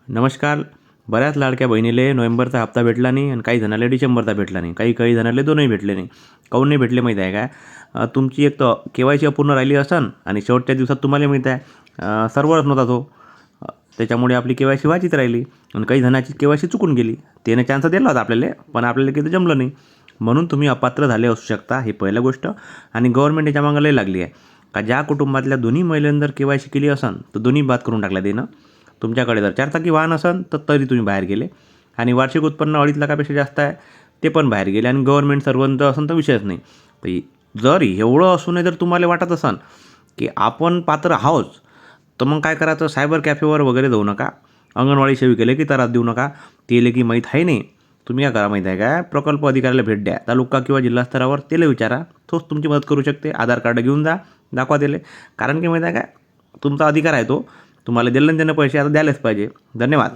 नमस्कार. बऱ्याच लाडक्या बहिणीले नोव्हेंबरचा हप्ता भेटला नाही आणि काही जणाला डिसेंबरचा भेटला नाही. काही जणाला दोनही भेटले नाही. काहून नाही भेटले माहीत आहे का? तुमची एक तर के-वाय-सी अपूर्ण राहिली असन आणि शेवटच्या दिवसात तुम्हाला माहीत आहे सर्व्हरच नव्हता तो. त्याच्यामुळे आपली के-वाय-सी व्हायचीच राहिली आणि काही जणांची के-वाय-सी चुकून गेली. त्याने चान्स दिला होता आपल्याला, पण आपल्याला काही जमलं नाही. म्हणून तुम्ही अपात्र झाले असू शकता, ही पहिली गोष्ट. आणि गव्हर्नमेंट याच्या मागं लई लागली आहे का ज्या कुटुंबातल्या दोन्ही महिलांनी जर के-वाय-सी केली असन तर दोन्ही बाद करून टाकल्या त्यानं. तुमच्याकडे जर 4 चाकी वाहन असन तर तरी तुम्ही बाहेर गेले आणि वार्षिक उत्पन्न 2.5 लाखापेक्षा जास्त आहे ते पण बाहेर गेले आणि गव्हर्नमेंट सर्वंट असन तर विषयच नाही. जर एवढं असूनही जर तुम्हाला वाटत असन की आपण पात्र आहोत, तर मग काय करायचं, सायबर कॅफेवर वगैरे जाऊ नका. अंगणवाडी सेविकेला की त्रास देऊ नका. तेले की माहीत आहे नाही. तुम्ही काय करा माहीत आहे का, प्रकल्प अधिकाऱ्याला भेट द्या. तालुका किंवा जिल्हा स्तरावर त्याला विचारा. तोच तुमची मदत करू शकते. आधार कार्ड घेऊन जा, दाखवा त्याला. कारण की माहीत आहे का, तुमचा अधिकार आहे तो. तुम्हाला दिलं ना त्यानं पैसे, आता द्यायलाच पाहिजे. धन्यवाद.